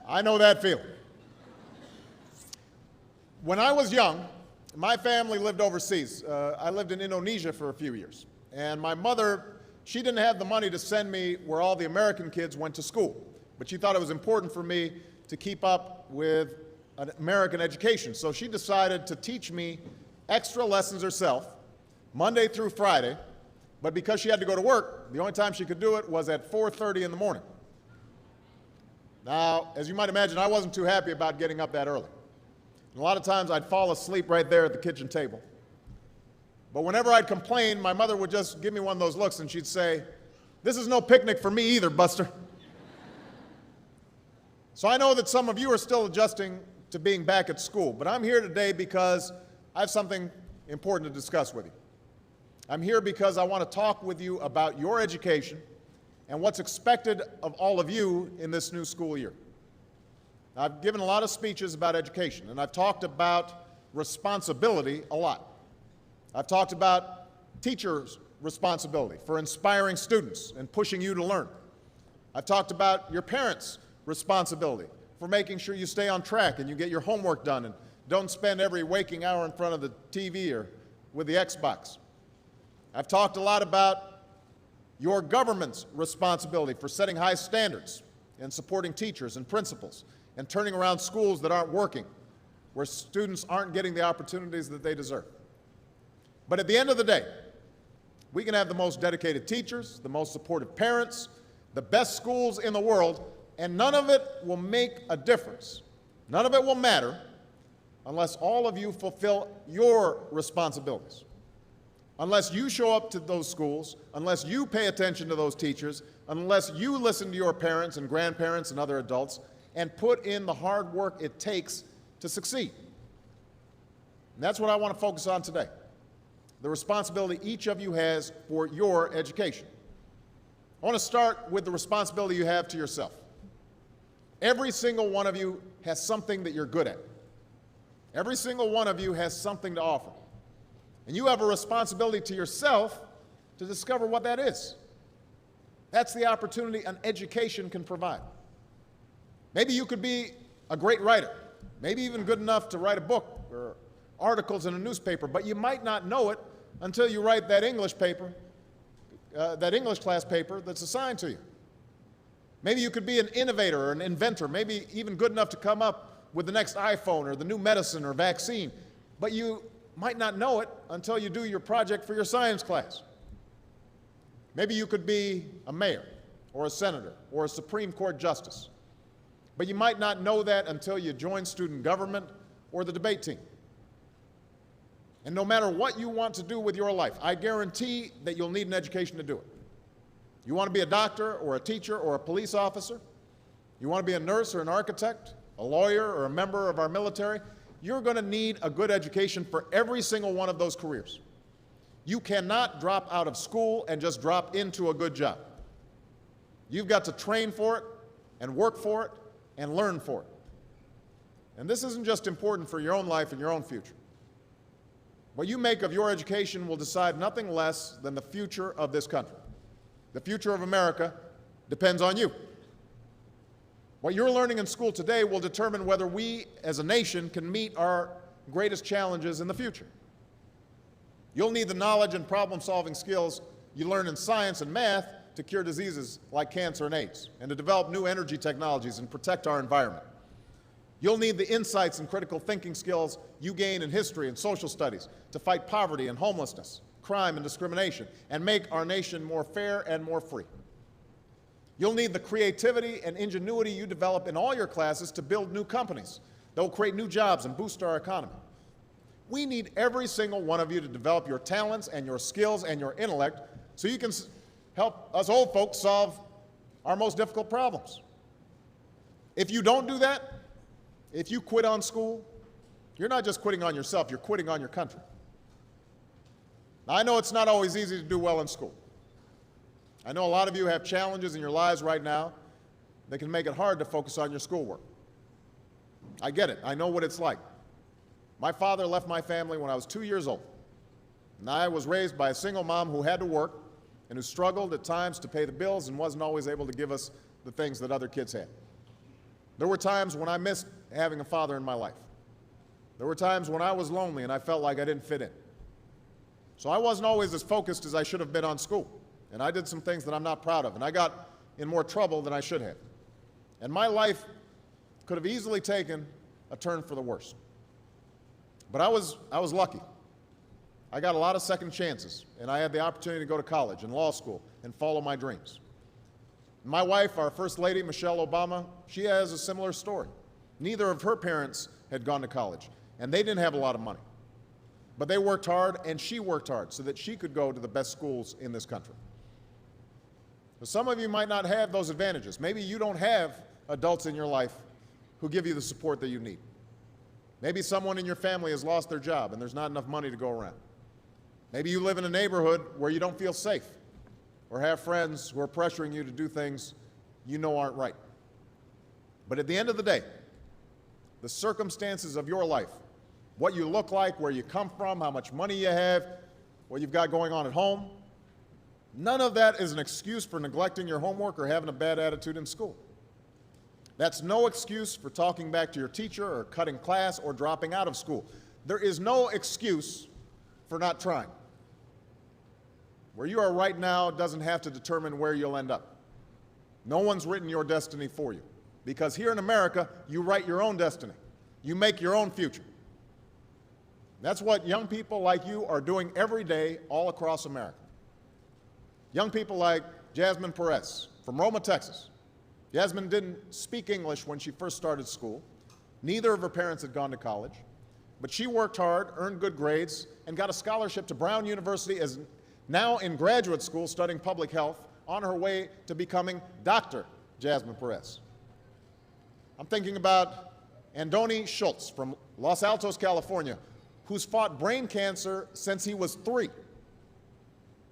I know that feeling. When I was young, my family lived overseas. I lived in Indonesia for a few years. And my mother, she didn't have the money to send me where all the American kids went to school. But she thought it was important for me to keep up with an American education. So she decided to teach me extra lessons herself, Monday through Friday. But because she had to go to work, the only time she could do it was at 4:30 in the morning. Now, as you might imagine, I wasn't too happy about getting up that early. And a lot of times I'd fall asleep right there at the kitchen table. But whenever I'd complain, my mother would just give me one of those looks and she'd say, "This is no picnic for me either, Buster." So I know that some of you are still adjusting to being back at school, but I'm here today because I have something important to discuss with you. I'm here because I want to talk with you about your education and what's expected of all of you in this new school year. I've given a lot of speeches about education, and I've talked about responsibility a lot. I've talked about teachers' responsibility for inspiring students and pushing you to learn. I've talked about your parents' responsibility for making sure you stay on track and you get your homework done and don't spend every waking hour in front of the TV or with the Xbox. I've talked a lot about your government's responsibility for setting high standards and supporting teachers and principals and turning around schools that aren't working, where students aren't getting the opportunities that they deserve. But at the end of the day, we can have the most dedicated teachers, the most supportive parents, the best schools in the world, and none of it will make a difference. None of it will matter unless all of you fulfill your responsibilities. Unless you show up to those schools, unless you pay attention to those teachers, unless you listen to your parents and grandparents and other adults and put in the hard work it takes to succeed. And that's what I want to focus on today, the responsibility each of you has for your education. I want to start with the responsibility you have to yourself. Every single one of you has something that you're good at. Every single one of you has something to offer. And you have a responsibility to yourself to discover what that is. That's the opportunity an education can provide. Maybe you could be a great writer, maybe even good enough to write a book or articles in a newspaper, but you might not know it until you write that English paper, that English class paper that's assigned to you. Maybe you could be an innovator or an inventor, maybe even good enough to come up with the next iPhone or the new medicine or vaccine, but you might not know it until you do your project for your science class. Maybe you could be a mayor or a senator or a Supreme Court justice, but you might not know that until you join student government or the debate team. And no matter what you want to do with your life, I guarantee that you'll need an education to do it. You want to be a doctor or a teacher or a police officer? You want to be a nurse or an architect, a lawyer or a member of our military? You're going to need a good education for every single one of those careers. You cannot drop out of school and just drop into a good job. You've got to train for it and work for it and learn for it. And this isn't just important for your own life and your own future. What you make of your education will decide nothing less than the future of this country. The future of America depends on you. What you're learning in school today will determine whether we as a nation can meet our greatest challenges in the future. You'll need the knowledge and problem-solving skills you learn in science and math to cure diseases like cancer and AIDS, and to develop new energy technologies and protect our environment. You'll need the insights and critical thinking skills you gain in history and social studies to fight poverty and homelessness, crime and discrimination, and make our nation more fair and more free. You'll need the creativity and ingenuity you develop in all your classes to build new companies that will create new jobs and boost our economy. We need every single one of you to develop your talents and your skills and your intellect so you can help us old folks solve our most difficult problems. If you don't do that, if you quit on school, you're not just quitting on yourself, you're quitting on your country. Now, I know it's not always easy to do well in school. I know a lot of you have challenges in your lives right now that can make it hard to focus on your schoolwork. I get it. I know what it's like. My father left my family when I was 2 years old, and I was raised by a single mom who had to work and who struggled at times to pay the bills and wasn't always able to give us the things that other kids had. There were times when I missed having a father in my life. There were times when I was lonely and I felt like I didn't fit in. So I wasn't always as focused as I should have been on school. And I did some things that I'm not proud of. And I got in more trouble than I should have. And my life could have easily taken a turn for the worse. But I was lucky. I got a lot of second chances, and I had the opportunity to go to college and law school and follow my dreams. My wife, our First Lady, Michelle Obama, she has a similar story. Neither of her parents had gone to college, and they didn't have a lot of money. But they worked hard, and she worked hard so that she could go to the best schools in this country. But some of you might not have those advantages. Maybe you don't have adults in your life who give you the support that you need. Maybe someone in your family has lost their job and there's not enough money to go around. Maybe you live in a neighborhood where you don't feel safe or have friends who are pressuring you to do things you know aren't right. But at the end of the day, the circumstances of your life, what you look like, where you come from, how much money you have, what you've got going on at home, none of that is an excuse for neglecting your homework or having a bad attitude in school. That's no excuse for talking back to your teacher or cutting class or dropping out of school. There is no excuse for not trying. Where you are right now doesn't have to determine where you'll end up. No one's written your destiny for you. Because here in America, you write your own destiny. You make your own future. That's what young people like you are doing every day all across America. Young people like Jasmine Perez from Roma, Texas. Jasmine didn't speak English when she first started school. Neither of her parents had gone to college. But she worked hard, earned good grades, and got a scholarship to Brown University, as now in graduate school studying public health, on her way to becoming Dr. Jasmine Perez. I'm thinking about Andoni Schultz from Los Altos, California, who's fought brain cancer since he was 3.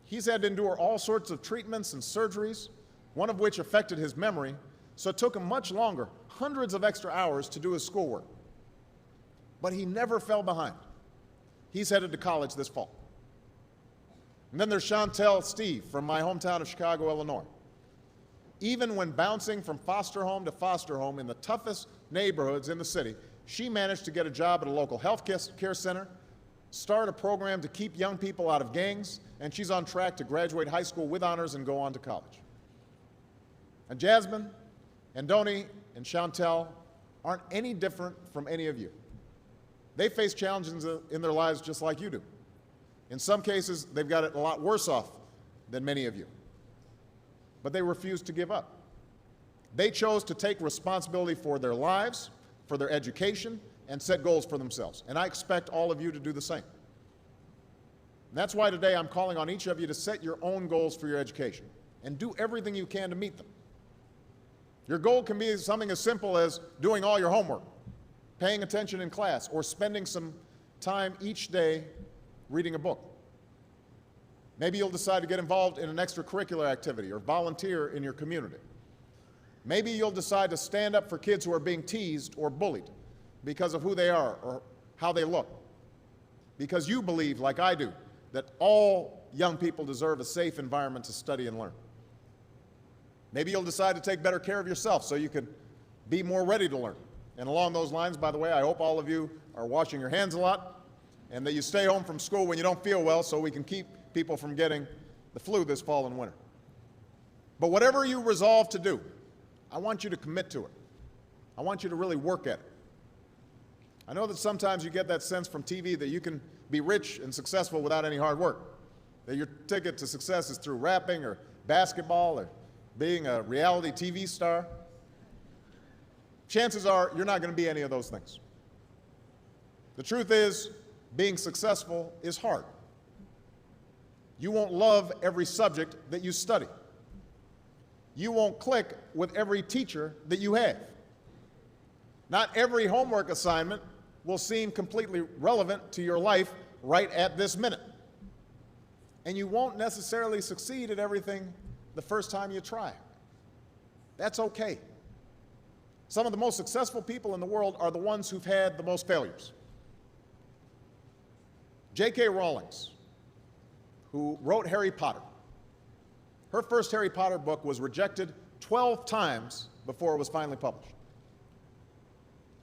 He's had to endure all sorts of treatments and surgeries, one of which affected his memory, so it took him much longer, hundreds of extra hours, to do his schoolwork. But he never fell behind. He's headed to college this fall. And then there's Chantel Steve from my hometown of Chicago, Illinois. Even when bouncing from foster home to foster home in the toughest neighborhoods in the city, she managed to get a job at a local health care center, start a program to keep young people out of gangs, and she's on track to graduate high school with honors and go on to college. And Jasmine, Andoni, and Chantel aren't any different from any of you. They face challenges in their lives just like you do. In some cases, they've got it a lot worse off than many of you. But they refuse to give up. They chose to take responsibility for their lives, for their education, and set goals for themselves. And I expect all of you to do the same. And that's why today I'm calling on each of you to set your own goals for your education and do everything you can to meet them. Your goal can be something as simple as doing all your homework, paying attention in class, or spending some time each day reading a book. Maybe you'll decide to get involved in an extracurricular activity or volunteer in your community. Maybe you'll decide to stand up for kids who are being teased or bullied because of who they are or how they look. Because you believe, like I do, that all young people deserve a safe environment to study and learn. Maybe you'll decide to take better care of yourself so you can be more ready to learn. And along those lines, by the way, I hope all of you are washing your hands a lot and that you stay home from school when you don't feel well so we can keep people from getting the flu this fall and winter. But whatever you resolve to do, I want you to commit to it. I want you to really work at it. I know that sometimes you get that sense from TV that you can be rich and successful without any hard work, that your ticket to success is through rapping or basketball or being a reality TV star. Chances are you're not going to be any of those things. The truth is, being successful is hard. You won't love every subject that you study. You won't click with every teacher that you have. Not every homework assignment will seem completely relevant to your life right at this minute. And you won't necessarily succeed at everything the first time you try. That's okay. Some of the most successful people in the world are the ones who've had the most failures. J.K. Rowling, who wrote Harry Potter, her first Harry Potter book was rejected 12 times before it was finally published.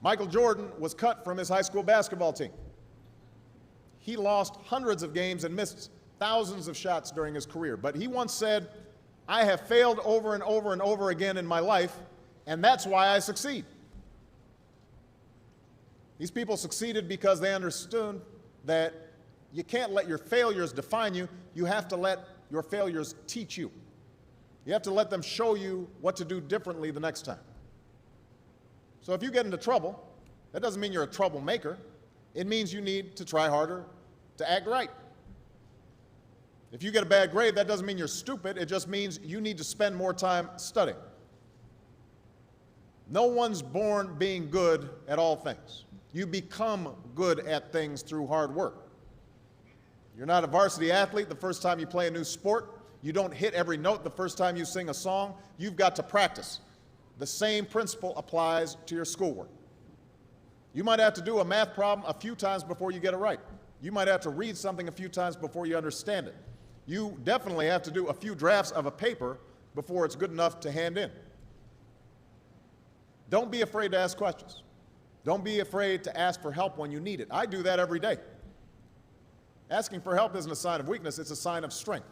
Michael Jordan was cut from his high school basketball team. He lost hundreds of games and missed thousands of shots during his career. But he once said, "I have failed over and over and over again in my life, and that's why I succeed." These people succeeded because they understood that you can't let your failures define you. You have to let your failures teach you. You have to let them show you what to do differently the next time. So if you get into trouble, that doesn't mean you're a troublemaker. It means you need to try harder to act right. If you get a bad grade, that doesn't mean you're stupid. It just means you need to spend more time studying. No one's born being good at all things. You become good at things through hard work. You're not a varsity athlete the first time you play a new sport. You don't hit every note the first time you sing a song. You've got to practice. The same principle applies to your schoolwork. You might have to do a math problem a few times before you get it right. You might have to read something a few times before you understand it. You definitely have to do a few drafts of a paper before it's good enough to hand in. Don't be afraid to ask questions. Don't be afraid to ask for help when you need it. I do that every day. Asking for help isn't a sign of weakness, it's a sign of strength,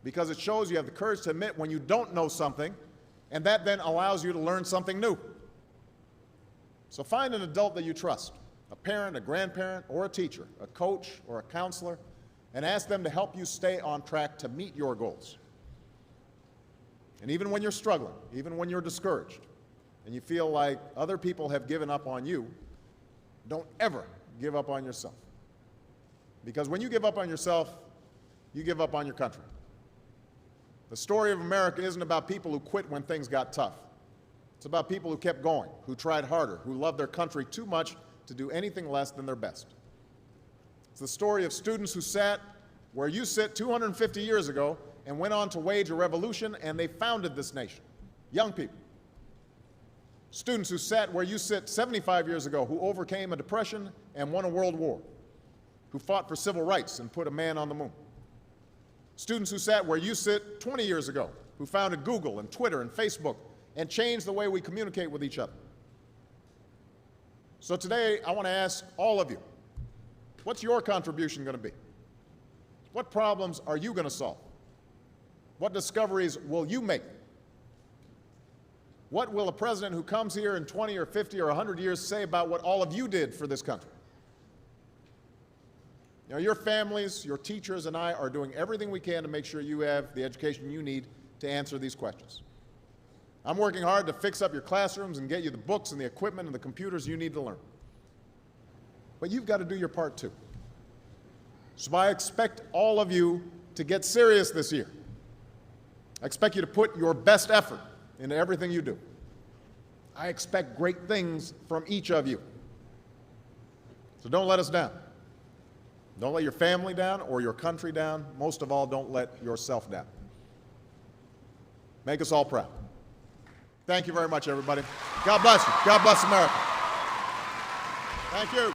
because it shows you have the courage to admit when you don't know something, and that then allows you to learn something new. So find an adult that you trust, a parent, a grandparent, or a teacher, a coach, or a counselor, and ask them to help you stay on track to meet your goals. And even when you're struggling, even when you're discouraged, and you feel like other people have given up on you, don't ever give up on yourself. Because when you give up on yourself, you give up on your country. The story of America isn't about people who quit when things got tough. It's about people who kept going, who tried harder, who loved their country too much to do anything less than their best. It's the story of students who sat where you sit 250 years ago and went on to wage a revolution, and they founded this nation. Young people. Students who sat where you sit 75 years ago, who overcame a depression and won a world war, who fought for civil rights and put a man on the moon. Students who sat where you sit 20 years ago, who founded Google and Twitter and Facebook and changed the way we communicate with each other. So today, I want to ask all of you, what's your contribution going to be? What problems are you going to solve? What discoveries will you make? What will a president who comes here in 20 or 50 or 100 years say about what all of you did for this country? You know, your families, your teachers, and I are doing everything we can to make sure you have the education you need to answer these questions. I'm working hard to fix up your classrooms and get you the books and the equipment and the computers you need to learn. But you've got to do your part too. So I expect all of you to get serious this year. I expect you to put your best effort into everything you do. I expect great things from each of you. So don't let us down. Don't let your family down or your country down. Most of all, don't let yourself down. Make us all proud. Thank you very much, everybody. God bless you. God bless America. Thank you.